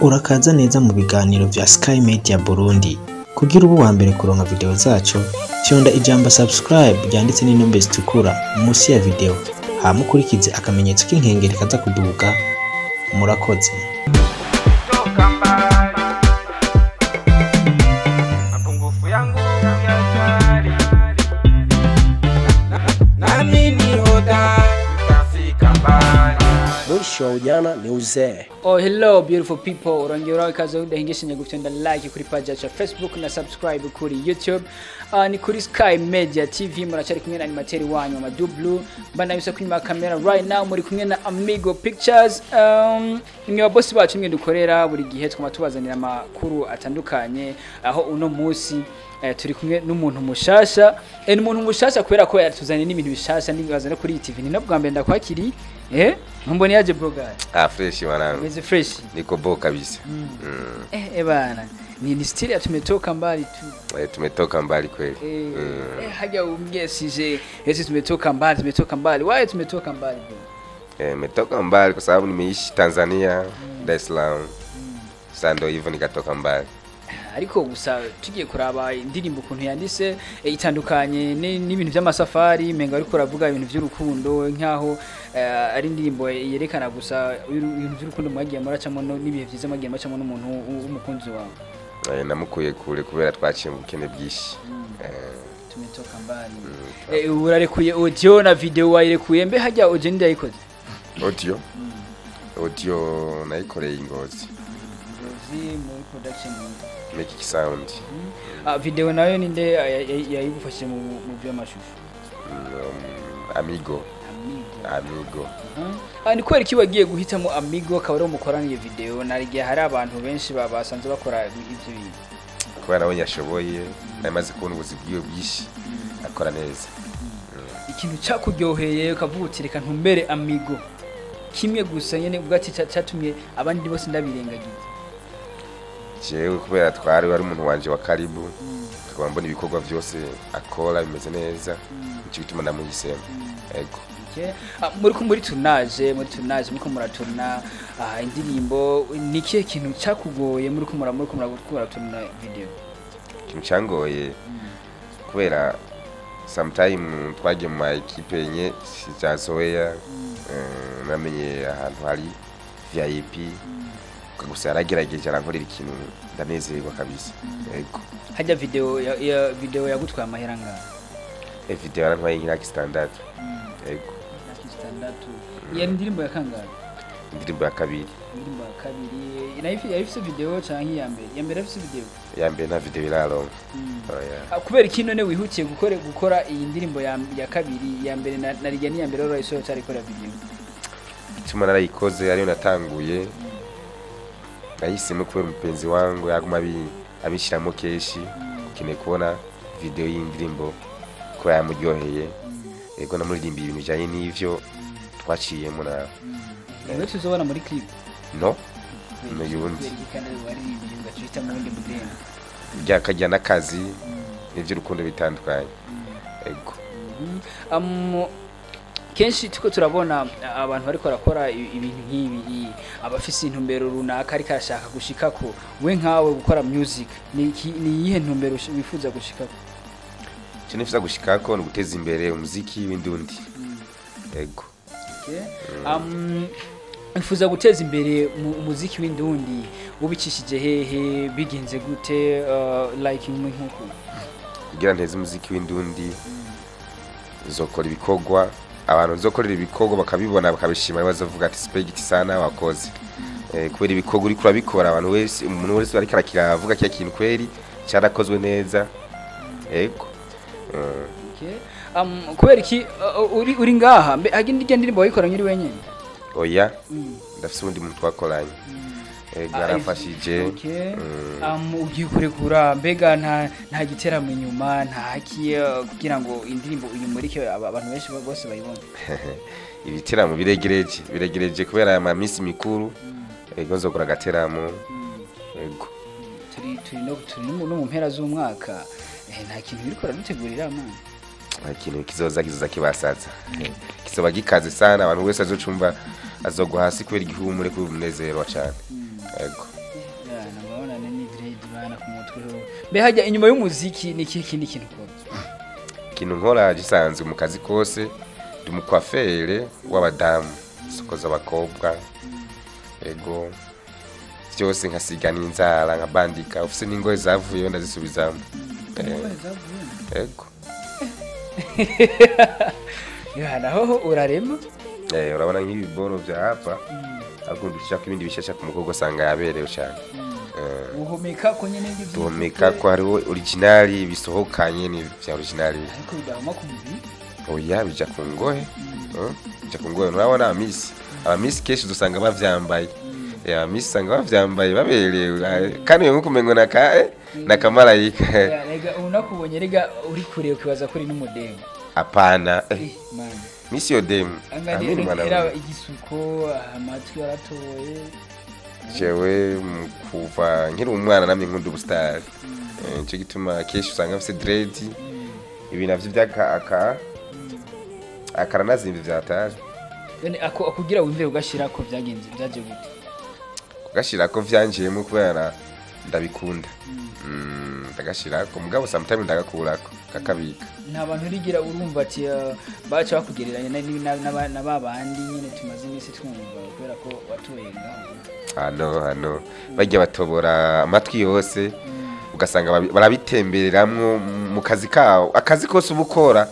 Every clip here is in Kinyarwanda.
Urakaza neza mu biganiro vya Sky Media Burundi. Kugira ubu wa mbere kuronka video zacu, fyonda ijambo subscribe ryanditse n'inombe zitukura munsi ya video. Hama ukurikize akamenyetso k'inkengeri kaza kuduga. Murakoze. Show jana ni uzee. Oh hello beautiful people, urongera ikaze udahingisha nyagufyenda like kuri page ya Facebook na subscribe kuri YouTube. Ni kuri Sky Media TV muracari kumwe na animateur wanyu Madublu. Bana bisa kunyuma kamera right now muri kumwe na Amigo Pictures. Ni ababosi bacu mwe dukorera buri gihe twama tubazanira amakuru atandukanye aho uno munsi turi kumwe n'umuntu mushasha. N'umuntu mushasha kubera ko yatuzanye n'ibintu bishasha n'ibazana kuri TV. Ni nabwo mbenda kwakiri mboni yaje broga. Fresh wanangu. Meze fresh. Niko bo kabisa. Bana. Ni stili ya tumetoka mbali tu. Tumetoka mbali kweli. Haja umgesije. Eti tumetoka mbali. Why tumetoka mbali bro? Nimetoka mbali kwa sababu nimeishi Tanzania, Dar es Salaam. Sasa ndio hivyo nikatoka mbali. Ariko gusa tugiye kuraba indirimbo kuntu yandise itandukanye n'ibintu by'amasafari menga ariko ravuga ibintu by'urukundo nkaho ari indirimbo yerekana gusa ibintu by'urukundo mwagiye muracamo n'ibihe byiza mwagiye muracamo n'umuntu w'umukunzi wawe. Namukuye kure kubera twaciye mu bukene bwishi. Tumetoka mbali. Urarekuye audio na video wayirekuye mbe hajya audio ndi yayikoze? Audio nayikoreye Ingozi. Muri production Make sound. Video nayo ninde yayigufashije mu by'amashusho? Amigo. Ni kweri ki wagiye guhitamo Amigo akaba ari umukoraniye video narigiye hari abantu benshi basanze bakora ivyo bintu. Kubera nawe yashoboye namaze kubona ubuzibwiwe bwishi akora neza. Ikintu cyakuryoheye ukavuga uti reka ntumbere Amigo. Kimwe gusa nyene ubwati cyatumye abandi bose ndabirengagiza. Jewe kubera twari wari umuntu wanje wa karibu tukaba mbona ibikorwa byose akora bimeze neza icyo bituma namuhisemo. Ego. Muri tournage muko muraturna indirimbo nikiye kintu cyakugoye muri ko murakora turna video? Kintu cyangoye kubera sometime twagiye mu equipe nye sizazoya namenye ahantu hari VIP gusa yaragerageje arankorera ikintu ndanezerwa kabisa. Yego. Hajya video yagutwaye amahera ngana? Video yarantwaye nk'aki standard. Yego. Standard. Ya ndirimbo ya kangahe? Indirimbo ya kabiri. Indirimbo ya kabiri. Yayifise video canke ya mbere? Ya mbere afise video. Ya mbere na video iraronka. Kubera iki none wihutiye gukora iyi ndirimbo ya kabiri ya mbere narijya ni ya mbere ro iso cyari kora video? Ituma narayikoze ariyo natanguye. Nahisemo kubera umupenzi wangu yaguma abishiramo keshi ukeneye kubona video y'indirimbo ko yamuryoheye. Ego namuririmbiye ibintu bijanye n'ivyo twaciyemo na Niwe tuzobona muri clip? No yundi byakajya n'akazi n'ivy'urukundo bitandukanye. Ego. Kenshi tuko turabona abantu bariko rakora ibintu nk'ibi abafise intumbero runaka ariko arashaka gushikako. We nkawe gukora music ni iyihe ntumbero wifuza gushikako? Cyo nifuza gushikako no guteza imbere umuziki w'indundi. Ego. Nifuza guteza imbere umuziki w'indundi ubicishije hehe bigenze gute like nk'uko kugira nteze umuziki w'indundi zokora ibikorwa abantu zokorera ibikorwa bakabibona bakabishima bazavuga ati spaghetti sana wakoze. Kubera ibikorwa uri kurabikora abantu wese umuntu wese ari karakira avuga cya kintu kweri cyarakozwe neza. Ego. Kubera iki uri ngaha agindi ndirimbo wayikora nyiri wenyine? Oya. Ndafise undi muntu twakoranye. Garafashije. Ugiye kurekura mbega nta giteramo inyuma nta kugira ngo indirimbo uyimurike abantu benshi bose bayibone? Ibiteramo biregereje kubera ama misi mikuru. Ego nzokora gateramo. Ego. Turi no mu mpera z'umwaka nta kintu birikora dutegurira amana. Ikintu kizoza kibasaza. Kizoba gikaze sana abantu wese azocumva azogwa hasi kwera igihumure ku munezero cyane. Ego. behajya inyuma y'umuziki ni kindi kintu ukora ikintu nkora gisanzwe mu kazi kose ndi umukwafere w'abadamu sokoza abakobwa ego byose nkasigana inzara nkabandika ufise n'ingoye zavuyeyo ndazisubizamo ego naho urarema urabona nk'ibiboro bya hapa ahubwo dushaka ibindi bishasha ku mukobwa usanga yaberewe cyane uhumeka ko nyene n'ibyo tuhumeka ko hariho originali bisohokanye ni bya originali ariko bidahuma ku mubiri oya bija ku ngohe bija ku ngohe urabona abamisi kenshi dusanga bavyambaye abamisi usanga bavyambaye baberewe kandi uyu nkuko na nakamarayika rega unakubonye rega uri kure ukibaza kuri n'umudemo apana man misi yo demu amini mwana igisuko amatwi aratoye jewe kuva nkiri umwana namye nkunda ubustar cyo gituma keshi usanga mfite dread ibi navyo byaka akaranazimbi vyataje yani akugira wimve ugashira ko byagenze byaje gute ugashira ko vyanjiyemo kubera ndabikunda ndagashira ko mugabo sometimes ndagakurako kakabika nta bantu rigira urumva ati baca bakugereranya na babandi nyine tumaze imisi twumva kubera ko watuyenga hano bajya batobora amatwi yose ugasanga barabitembereramwo mu kazi kawo akazi kose ubukora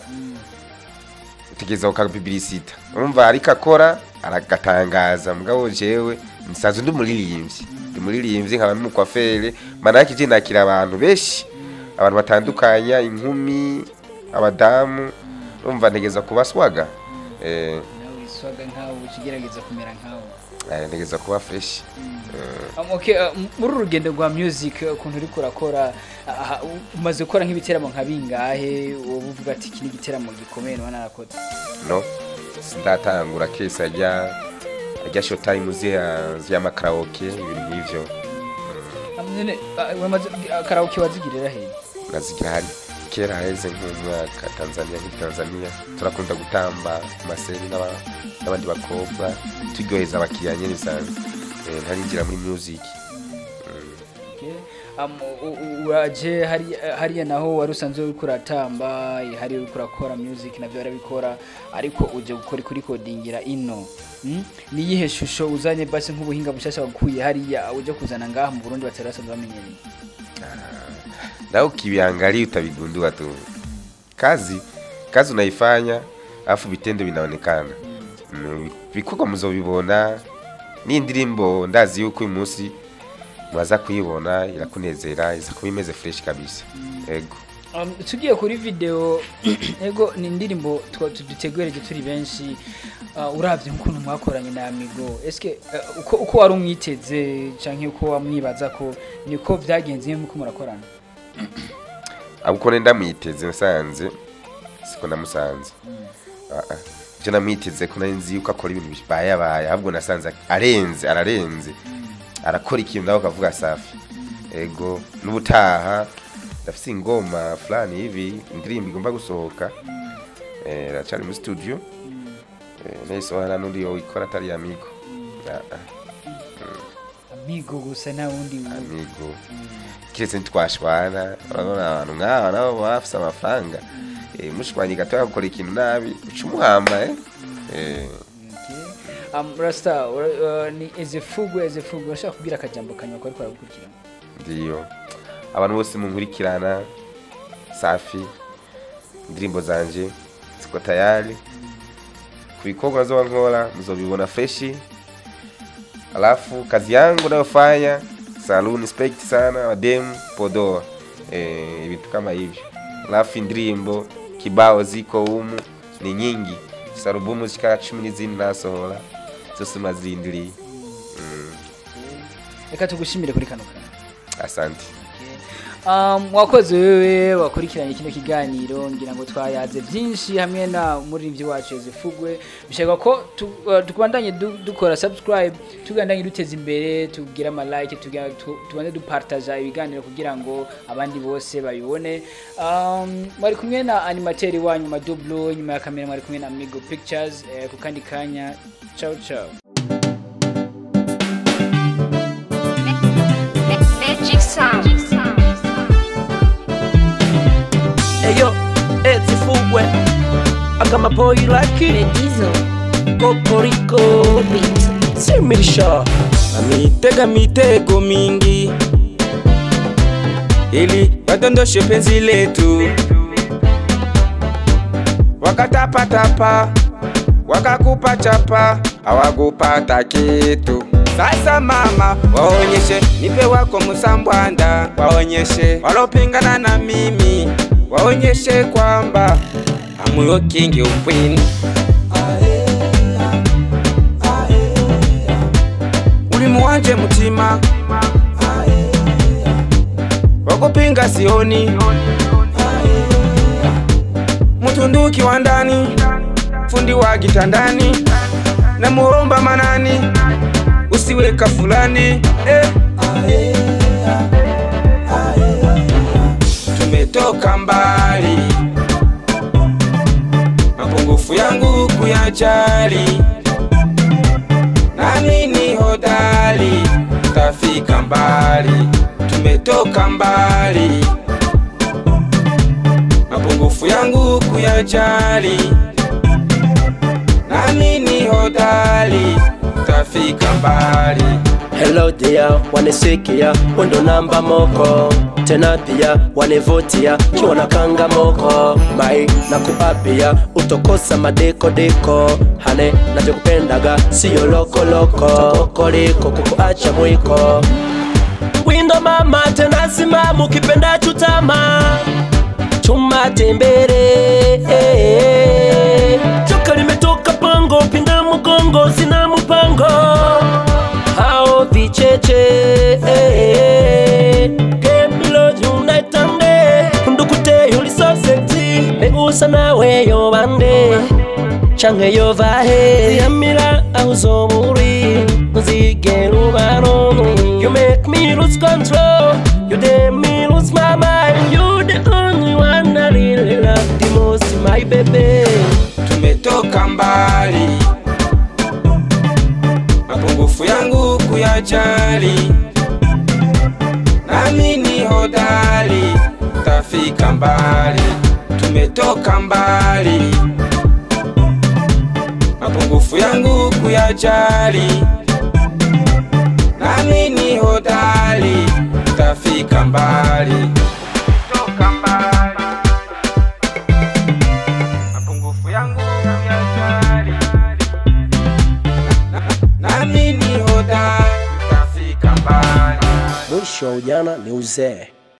utegeza ukabiblisita urumva ariko akora aragatangaza mugabo jewe nsanzwe ndi muririmbyi nkaba mu kwafere manaki je nakira abantu beshi abantu batandukanya inkumi abadamu urumva ntegeza kubaswaga nawe iswaga nkawo ukigerageza kumera nkawo ntegeza kuba fresh okay muri urugendo rwa music ukuntu uri kurakora umaze gukora nk'ibiteramo nka bingahe uvuga ati iki ni igiteramo gikomeye none narakoze no sindatangura kese ajya showtime ya makaraoke ibintu nk'ivyo none wamaze karaoke wazigirira he nazigira hari kera heze nk'umwaka Tanzania turakunda gutamba maseri n'abandi bakobwa turyoheza abakiriya nyene bisanzwe ntarinjira muri music uraje hariya naho wari usanzwe uri kuratamba hari uri kurakora music navyo barabikora ariko uje gukora kuri codingira ino ni yihe shusho uzanye basi nk'ubuhinga bushasha wakuye hariya uje kuzana ngaha mu Burundi baterasanzwe bamenyereye nao kibiangalia utabigundua tu kazi unaifanya afu vitendo vinaonekana bikoko muzobibona ni indirimbo ndazi yuko uyu munsi mwaza kuyibona irakunezera iza kuba imeze fresh kabisa ego tugiye kuri video ego ni indirimbo dutegereje turi benshi uravye ukuntu mwakoranye na Amigo eske uko wari umwiteze canke uko wamwibaza ko niko byagenze muko murakorana abuko nenda mwiteze nsanze siko namusanze je namwiteze ko narinzi yuko akora ibintu bibaye ahubwo nasanze ararenze arakora ikintu nawe kavuga safi ego n'ubutaha ndafise ingoma fulani hivi indirimbo igomba gusohoka racari mu studio naisohora n'undi yo ikora atari Amigo Amigo gusa na wundi Amigo kiretse ntitwashwana urabona abantu nk'aba nabo bafise amafaranga mushwanye gato gukora ikintu nabi ucumuhamba Rasta ni ezefugwe urashaka kubwira akajambo kanywa ko ariko aragukurikira ndiyo abantu bose munkurikirana safi indirimbo zanje ziko tayari kubikorwa zo nkora muzobibona fresh alafu kazi yangu nayofanya saluni respect sana wadem podoa vitu kama hivyo alafu indirimbo kibao ziko humu ni nyingi sarubumu zika 10 nasohora zose mazindiri reka tugushimire kuri kano kana asante wakoze wewe wakurikiranye kino kiganiro ngira ngo twayaze byinshi hamwe na muririmbyi wacu Ezefugwe bishaka ko tukubandanye dukora subscribe tugandanye duteza imbere tugira ama like tubande dupartage ibiganiro kugira ngo abandi bose babibone mwari kumwe na animateri wanyu Madublo nyuma ya kamera mwari kumwe na Amigo Pictures ku kandi kanya ciao ciao Magic Sound. Eyo, eti fugwe Akama boy laki Medizo Kokoriko Beat Simirisha Amitega mitego mingi ili wadondoshe penzi letu, wakatapatapa wakakupa chapa hawakupata kitu. Sasa mama, waonyeshe nipe wako musambwanda, waonyeshe walopingana na mimi, waonyeshe kwamba amuyo kingi ukwini. Ulimuanje mutima wakupinga sioni, mutunduki wa ndani, fundi wa gitandani, na muomba manani, usiweka fulani. Tumetoka mbali, mapungufu yangu kuyajali, nami ni hodari, tafika mbali. Tumetoka mbali, mapungufu yangu kuyajali, nami ni hodari, tafika mbali. Hello dear, wanesikia wendo namba moko, tena pia wanevotia kiwana kanga moko. Mai na kuapia utokosa madeko deko, hane navyo kupendaga siyo loko loko, kokoliko kukuacha mwiko. Windo mama tena simamu kipenda chutama, chuma tembere. Choka limetoka pango, pinda mugongo, sina mupango. Hao vicheche Kemilo junaitamde Kundukute yuli so sexy Meusa nawe yo bande Change yo vahe Ziyamira auzo muri Muzigelu baronu. You make me lose control, you make me lose my mind. You the only one I really love the most, my baby. Tumetoka mbali, mapungufu yangu kuyajali, nami ni hodari, tafika mbali. Tumetoka mbali, mapungufu yangu kuyajali, nami ni hodari, tafika mbali. Tumetoka mbali, mapungufu yangu kuyajali, nami ni hodari, tafika mbali. Mwisho wa ujana ni uzee.